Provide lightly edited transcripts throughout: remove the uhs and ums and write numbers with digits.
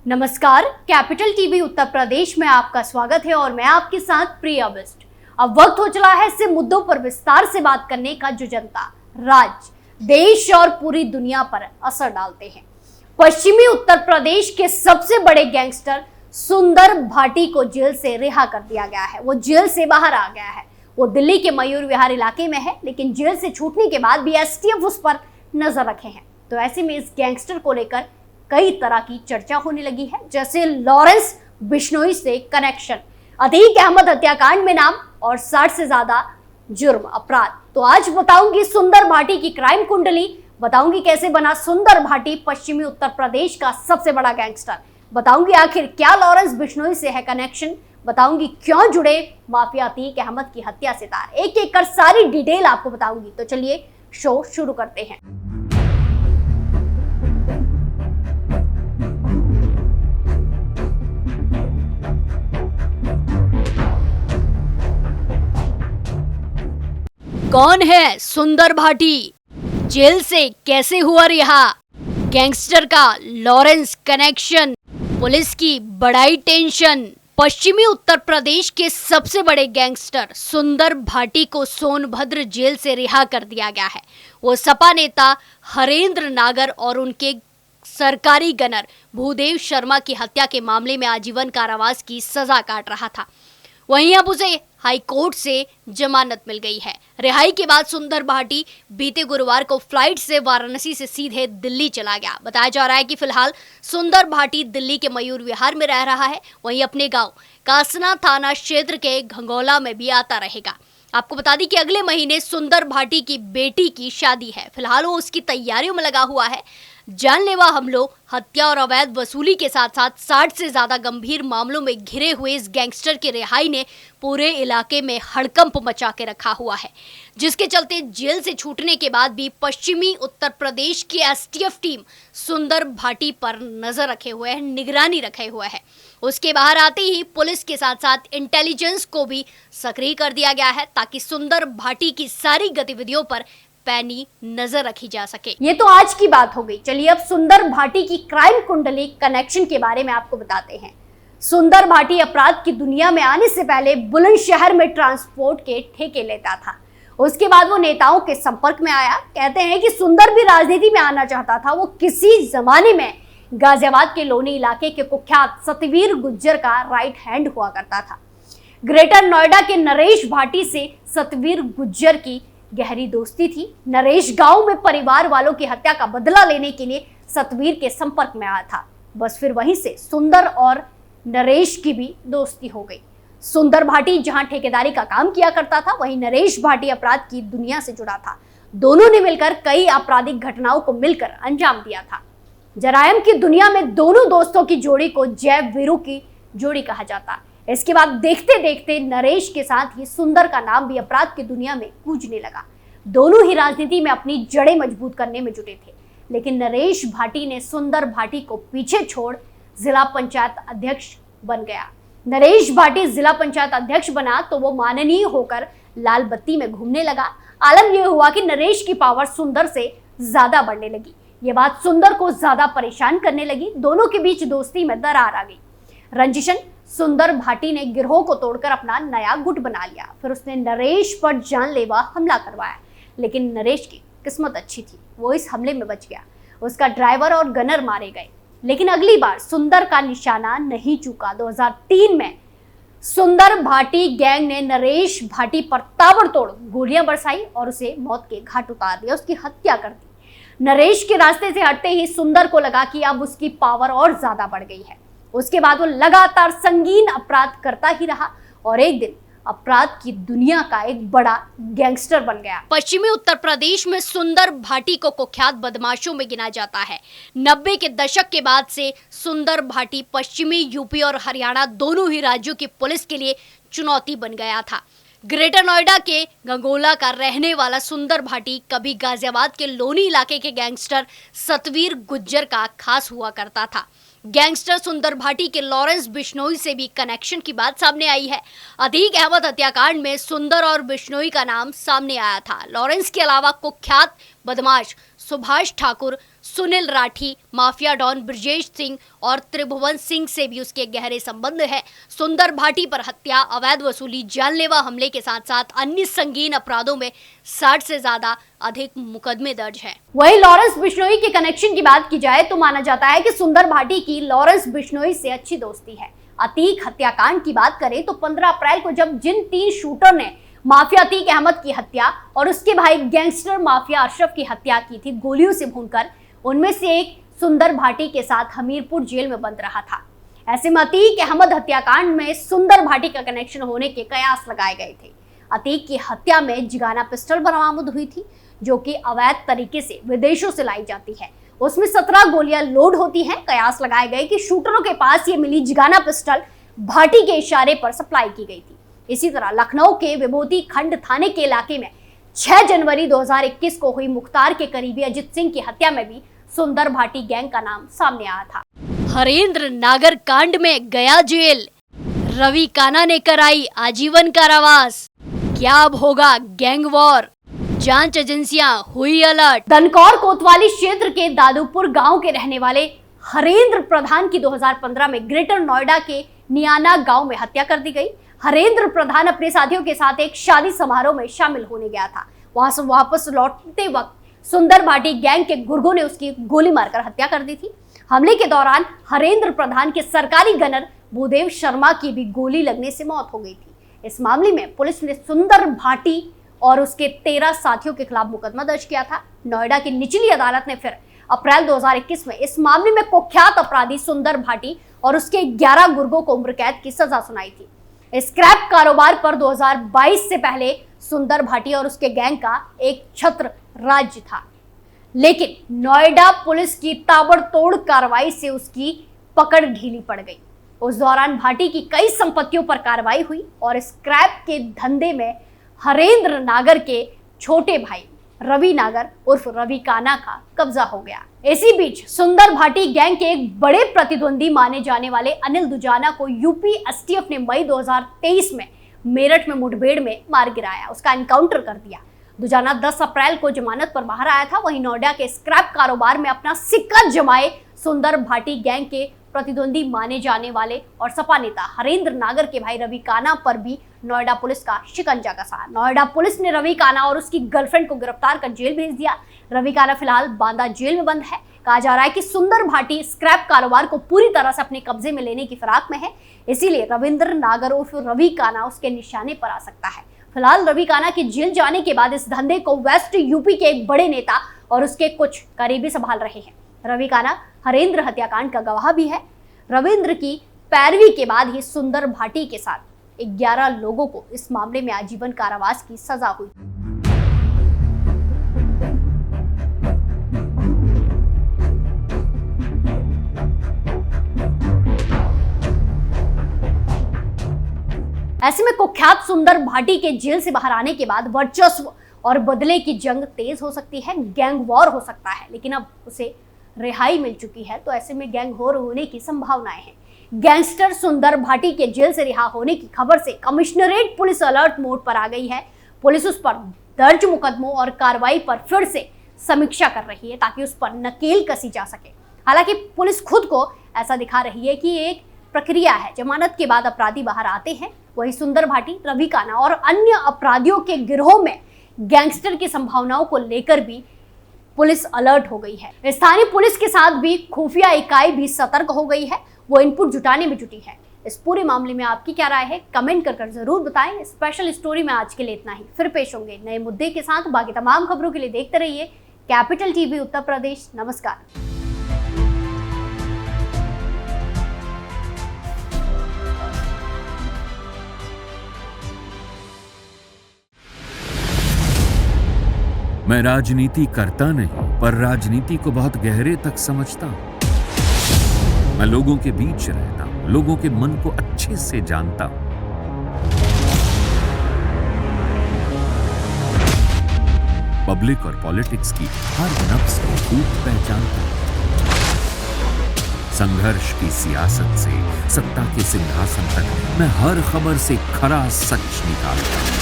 नमस्कार, capital TV Uttar Pradesh में आपका स्वागत है और मैं आपके साथ प्रिया बिस्ट। अब वक्त हो चला है ऐसे मुद्दों पर विस्तार से बात करने का जो जनता, राज्य, देश और पूरी दुनिया पर असर डालते हैं। पश्चिमी उत्तर प्रदेश के सबसे बड़े गैंगस्टर सुंदर भाटी को जेल से रिहा कर दिया गया है। वो जेल से बाहर आ गया है। वो दिल्ली के मयूर विहार इलाके में है, लेकिन जेल से छूटने के बाद भी एसटीएफ उस पर नजर रखे हैं। तो ऐसे में इस गैंगस्टर को लेकर कई तरह की चर्चा होने लगी है, जैसे लॉरेंस बिश्नोई से कनेक्शन, अतीक अहमद हत्याकांड में नाम और 60 से ज्यादा जुर्म अपराध। तो आज बताऊंगी सुंदर भाटी की क्राइम कुंडली, बताऊंगी कैसे बना सुंदर भाटी पश्चिमी उत्तर प्रदेश का सबसे बड़ा गैंगस्टर, बताऊंगी आखिर क्या लॉरेंस बिश्नोई से है कनेक्शन, बताऊंगी क्यों जुड़े माफिया अतीक अहमद की हत्या से तार। एक एक कर सारी डिटेल आपको बताऊंगी। तो चलिए शो शुरू करते हैं। कौन है सुंदर भाटी, जेल से कैसे हुआ रिहा, गैंगस्टर का लॉरेंस कनेक्शन, पुलिस की बढ़ाई टेंशन। पश्चिमी उत्तर प्रदेश के सबसे बड़े गैंगस्टर सुंदर भाटी को सोनभद्र जेल से रिहा कर दिया गया है। वो सपा नेता हरेंद्र नागर और उनके सरकारी गनर भूदेव शर्मा की हत्या के मामले में आजीवन कारावास की सजा काट रहा था। वहीं अब उसे हाई कोर्ट से जमानत मिल गई है। रिहाई के बाद सुंदर भाटी बीते गुरुवार को फ्लाइट से वाराणसी से सीधे दिल्ली चला गया। बताया जा रहा है कि फिलहाल सुंदर भाटी दिल्ली के मयूर विहार में रह रहा है, वहीं अपने गांव कासना थाना क्षेत्र के घंगोला में भी आता रहेगा। आपको बता दी कि अगले महीने सुंदर भाटी की बेटी की शादी है। फिलहाल वो उसकी तैयारियों में लगा हुआ है। जानलेवा हमलों, हत्या और अवैध वसूली के साथ साथ 60 से ज्यादा गंभीर मामलों में घिरे हुए इस गैंगस्टर की रिहाई ने पूरे इलाके में हड़कंप मचा के रखा हुआ है, जिसके चलते जेल से छूटने के बाद भी पश्चिमी उत्तर प्रदेश की एसटीएफ टीम सुंदर भाटी पर नजर रखे हुए है, निगरानी रखे हुए है। उसके बाहर आते ही पुलिस के साथ साथ इंटेलिजेंस को भी सक्रिय कर दिया गया है, ताकि सुंदर भाटी की सारी गतिविधियों पर पैनी नजर रखी जा सके। ये तो आज की बात हो गई। चलिए अब सुंदर भाटी की क्राइम कुंडली कनेक्शन के बारे में आपको बताते हैं। सुंदर भाटी अपराध की दुनिया में आने से पहले बुलंदशहर में ट्रांसपोर्ट के ठेके लेता था। उसके बाद वो नेताओं के संपर्क में आया। कहते हैं कि सुंदर भी राजनीति में आना चाहता था। वो किसी जमाने में गाजियाबाद के लोनी इलाके के कुख्यात सतवीर गुज्जर का राइट हैंड हुआ करता था। ग्रेटर नोएडा के नरेश भाटी से सतवीर गुज्जर की गहरी दोस्ती थी। नरेश गांव में परिवार वालों की हत्या का बदला लेने के लिए सतवीर के संपर्क में आया था। बस फिर वहीं से सुंदर और नरेश की भी दोस्ती हो गई। सुंदर भाटी जहां ठेकेदारी का काम किया करता था, वहीं नरेश भाटी अपराध की दुनिया से जुड़ा था। दोनों ने मिलकर कई आपराधिक घटनाओं को मिलकर अंजाम दिया था। जरायम की दुनिया में दोनों दोस्तों की जोड़ी को जय वीरू की जोड़ी कहा जाता। इसके बाद देखते देखते नरेश के साथ ही सुंदर का नाम भी अपराध की दुनिया में गूंजने लगा। दोनों ही राजनीति में अपनी जड़ें मजबूत करने में जुटे थे, लेकिन नरेश भाटी ने सुंदर भाटी को पीछे छोड़ जिला पंचायत अध्यक्ष बन गया। नरेश भाटी जिला पंचायत अध्यक्ष बना तो वो माननीय होकर लाल बत्ती में घूमने लगा। आलम यह हुआ कि नरेश की पावर सुंदर से ज्यादा बढ़ने लगी। ये बात सुंदर को ज्यादा परेशान करने लगी। दोनों के बीच दोस्ती में दरार आ गई। रंजिशन सुंदर भाटी ने गिरोह को तोड़कर अपना नया गुट बना लिया। फिर उसने नरेश पर जानलेवा हमला करवाया, लेकिन नरेश की किस्मत अच्छी थी, वो इस हमले में बच गया। उसका ड्राइवर और गनर मारे गए, लेकिन अगली बार सुंदर का निशाना नहीं चूका। 2003 में सुंदर भाटी गैंग ने नरेश भाटी पर ताबड़तोड़ गोलियां बरसाई और उसे मौत के घाट उतार दिया, उसकी हत्या कर दी। नरेश के रास्ते से हटते ही सुंदर को लगा कि अब उसकी पावर और ज्यादा बढ़ गई है। उसके बाद वो लगातार संगीन अपराध करता ही रहा और एक दिन अपराध की दुनिया का एक बड़ा गैंगस्टर बन गया। पश्चिमी उत्तर प्रदेश में सुंदर भाटी को कुख्यात बदमाशों में गिना जाता है। 90 के दशक के बाद से सुंदर भाटी पश्चिमी यूपी और हरियाणा दोनों ही राज्यों की पुलिस के लिए चुनौती बन गया था। ग्रेटर नोएडा के गंगोला का रहने वाला सुंदर भाटी कभी गाजियाबाद के लोनी इलाके के गैंगस्टर सतवीर गुज्जर का खास हुआ करता था। गैंगस्टर सुंदर भाटी के लॉरेंस बिश्नोई से भी कनेक्शन की बात सामने आई है। अतीक अहमद हत्याकांड में सुंदर और बिश्नोई का नाम सामने आया था। लॉरेंस के अलावा कुख्यात बदमाश सुभाष ठाकुर, सुनील राठी, माफिया डॉन ब्रजेश सिंह और त्रिभुवन सिंह से भी उसके गहरे संबंध है। सुंदर भाटी पर हत्या, अवैध वसूली, जानलेवा हमले के साथ साथ अन्य संगीन अपराधों में 60 से ज्यादा अधिक मुकदमे दर्ज हैं। वहीं लॉरेंस बिश्नोई के कनेक्शन की बात की जाए तो माना जाता है कि सुंदर भाटी की लॉरेंस बिश्नोई से अच्छी दोस्ती है। अतीक हत्याकांड की बात करें तो 15 अप्रैल को जब जिन 3 शूटर ने माफिया अतीक अहमद की हत्या और उसके भाई गैंगस्टर माफिया अशरफ की हत्या की थी गोलियों से भूनकर, उनमें से एक सुंदर भाटी के साथ हमीरपुर जेल में बंद रहा था। ऐसे में अतीक अहमद हत्याकांड में सुंदर भाटी का कनेक्शन होने के कयास लगाए गए थे। अतीक की हत्या में जिगाना पिस्टल बरामद हुई थी जो कि अवैध तरीके से विदेशों से लाई जाती है। उसमें 17 गोलियां लोड होती हैं। कयास लगाए गए कि शूटरों के पास ये मिली जिगाना पिस्टल भाटी के इशारे पर सप्लाई की गई थी। इसी तरह लखनऊ के विभूति खंड थाने के इलाके में 6 जनवरी 2021 को हुई मुख्तार के करीबी अजित सिंह की हत्या में भी सुंदर भाटी गैंग का नाम सामने आया था। हरेंद्र नागर कांड में गया जेल, रवि काना ने कराई आजीवन कारावास। क्या अब होगा गैंग वॉर? जांच एजेंसियां हुई अलर्ट। दनकौर कोतवाली क्षेत्र के दादूपुर गांव के रहने वाले हरेंद्र प्रधान की 2015 में ग्रेटर नोएडा के नियाना गांव में हत्या कर दी गई। हरेंद्र प्रधान अपने साथियों के साथ एक शादी समारोह में शामिल होने गया था। वहां से वापस लौटते वक्त सुंदर भाटी गैंग के गुर्गों ने उसकी गोली मारकर हत्या कर दी थी। हमले के दौरान हरेंद्र प्रधान के सरकारी गनर भूदेव शर्मा की भी गोली लगने से मौत हो गई थी। इस मामले में पुलिस ने सुंदर भाटी और उसके 13 साथियों के खिलाफ मुकदमा दर्ज किया था। नोएडा की निचली अदालत ने फिर अप्रैल 2021 में इस मामले में कुख्यात अपराधी सुंदर भाटी और उसके 11 गुर्गों को उम्र कैद की सजा सुनाई थी। स्क्रैप कारोबार पर 2022 से पहले सुंदर भाटी और उसके गैंग का एक छत्र राज्य था, लेकिन नोएडा पुलिस की ताबड़तोड़ कार्रवाई से उसकी पकड़ ढीली पड़ गई। उस दौरान भाटी की कई संपत्तियों पर कार्रवाई हुई और स्क्रैप के धंधे में हरेंद्र नागर के छोटे भाई रवि नागर उर्फ रवि काना का कब्जा हो गया। इसी बीच सुंदर भाटी गैंग के एक बड़े प्रतिद्वंदी माने जाने वाले अनिल दुजाना को यूपी एसटीएफ ने मई 2023 में मेरठ में मुठभेड़ में मार गिराया, उसका एनकाउंटर कर दिया। दुजाना 10 अप्रैल को जमानत पर बाहर आया था। वहीं नोएडा के स्क्रैप कारोबार में अपना सिक्का जमाए सुंदर भाटी गैंग के प्रतिद्वंदी माने जाने वाले और सपा नेता हरेंद्र नागर के भाई रवि काना पर भी नोएडा पुलिस का शिकंजा कसा। नोएडा पुलिस ने रवि काना और उसकी गर्लफ्रेंड को गिरफ्तार कर जेल भेज दिया। रवि काना फिलहाल बांदा जेल में बंद है। कहा जा रहा है कि सुंदर भाटी स्क्रैप कारोबार को पूरी तरह से अपने कब्जे में लेने की फिराक में है, इसीलिए रविंद्र नागर उर्फ रवि काना उसके निशाने पर आ सकता है। फिलहाल रवि काना के जेल जाने के बाद इस धंधे को वेस्ट यूपी के एक बड़े नेता और उसके कुछ करीबी संभाल रहे हैं। रवि काना हरेंद्र हत्याकांड का गवाह भी है। रविंद्र की पैरवी के बाद ही सुंदर भाटी के साथ 11 लोगों को इस मामले में आजीवन कारावास की सजा हुई। ऐसे में कुख्यात सुंदर भाटी के जेल से बाहर आने के बाद वर्चस्व और बदले की जंग तेज हो सकती है, गैंग वॉर हो सकता है, लेकिन अब उसे रिहाई मिल चुकी है तो ऐसे में गैंग वॉर होने की संभावनाएं हैं। गैंगस्टर सुंदर भाटी के जेल से रिहा होने की खबर से कमिश्नरेट पुलिस अलर्ट मोड पर आ गई है। पुलिस उस पर दर्ज मुकदमों और कार्रवाई पर फिर से समीक्षा कर रही है ताकि उस पर नकेल कसी जा सके। हालांकि पुलिस खुद को ऐसा दिखा रही है कि एक प्रक्रिया है, जमानत के बाद अपराधी बाहर आते हैं। वही सुंदर भाटी, रवि काना और अन्य अपराधियों के गिरोह में गैंगस्टर की संभावनाओं को लेकर भी पुलिस अलर्ट हो गई है। स्थानीय पुलिस के साथ भी खुफिया इकाई भी सतर्क हो गई है, वो इनपुट जुटाने में जुटी है। इस पूरे मामले में आपकी क्या राय है, कमेंट कर जरूर बताएं। स्पेशल स्टोरी में आज के लिए इतना ही, फिर पेश होंगे नए मुद्दे के साथ। बाकी तमाम खबरों के लिए देखते रहिए कैपिटल टीवी उत्तर प्रदेश। नमस्कार। मैं राजनीति करता नहीं, पर राजनीति को बहुत गहरे तक समझता हूं। मैं लोगों के बीच रहता हूं, लोगों के मन को अच्छे से जानता हूं। पब्लिक और पॉलिटिक्स की हर नब्ज को खूब पहचानता हूं। संघर्ष की सियासत से सत्ता के सिंहासन तक मैं हर खबर से खरा सच निकालता हूं।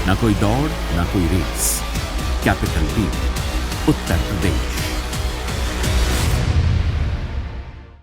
ना कोई दौड़, ना कोई race. Capital T, Uttar Pradesh.